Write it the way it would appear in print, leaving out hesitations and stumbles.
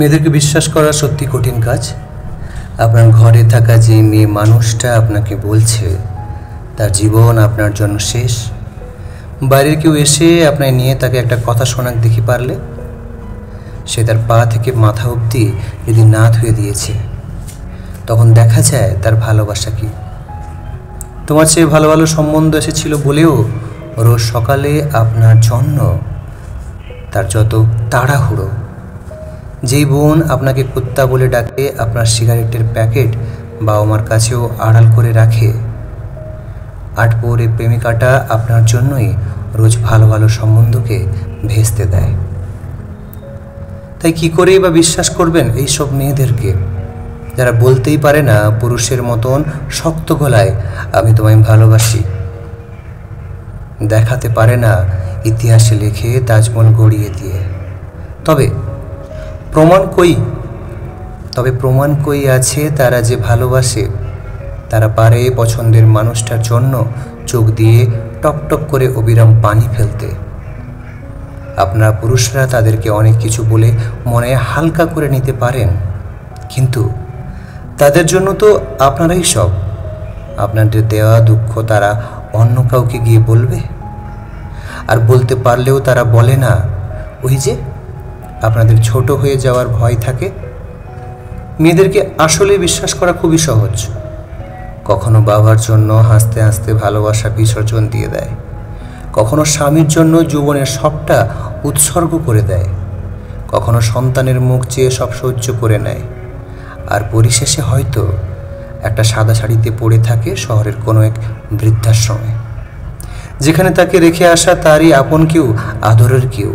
মেয়েদেরকে বিশ্বাস করা সত্যি কঠিন কাজ। আপনার ঘরে থাকা যে মেয়ে মানুষটা আপনাকে বলছে তার জীবন আপনার জন্য শেষ, বাইরের কেউ এসে আপনাকে নিয়ে তাকে একটা কথা শোনাক দেখি পারলে। সে তার পা থেকে মাথা অবধি যদি না ধুয়ে দিয়েছে, তখন দেখা যায় তার ভালোবাসা কি। তোমার চেয়ে ভালো ভালো সম্বন্ধ এসেছিল বলেও রোজ সকালে আপনার জন্য তার যত তাড়াহুড়ো। যেই বোন আপনাকে কুত্তা বলে ডাকে, আপনার সিগারেটের প্যাকেট বাবা মার কাছেও আড়াল করে রাখে, আটপৌরে প্রেমিকাটা আপনার জন্যই রোজ ভালো ভালো সম্বন্ধকে ভেস্তে দেয়। তাই কি করেই বা বিশ্বাস করবেন এইসব মেয়েদেরকে, যারা বলতেই পারে না পুরুষের মতন শক্ত গলায় আমি তোমায় ভালোবাসি, দেখাতে পারে না ইতিহাসে লিখে তাজমহল গড়িয়ে দিয়ে। তবে প্রমাণ কই আছে তারা যে ভালোবাসে, তারা পারে পছন্দের মানুষটার জন্য চোখ দিয়ে টকটক করে অবিরাম পানি ফেলতে। আপনারা পুরুষরা তাদেরকে অনেক কিছু বলে মনে হালকা করে নিতে পারেন, কিন্তু তাদের জন্য তো আপনারাই সব। আপনাদের দেওয়া দুঃখ তারা অন্য কাউকে গিয়ে বলবে? আর বলতে পারলেও তারা বলে না, ওই যে আপনাদের ছোট হয়ে যাওয়ার ভয় থাকে। মেয়েদেরকে আসলে বিশ্বাস করা খুবই সহজ। কখনো বাবার জন্য হাসতে হাসতে ভালোবাসা বিসর্জন দিয়ে দেয়, কখনো স্বামীর জন্য জীবনের সবটা উৎসর্গ করে দেয়, কখনো সন্তানের মুখ চেয়ে সব সহ্য করে নেয়, আর পরিশেষে হয়তো একটা সাদা শাড়িতে পড়ে থাকে শহরের কোনো এক বৃদ্ধাশ্রমে, যেখানে তাকে রেখে আসা তারই আপন কেউ, আদরের কেউ।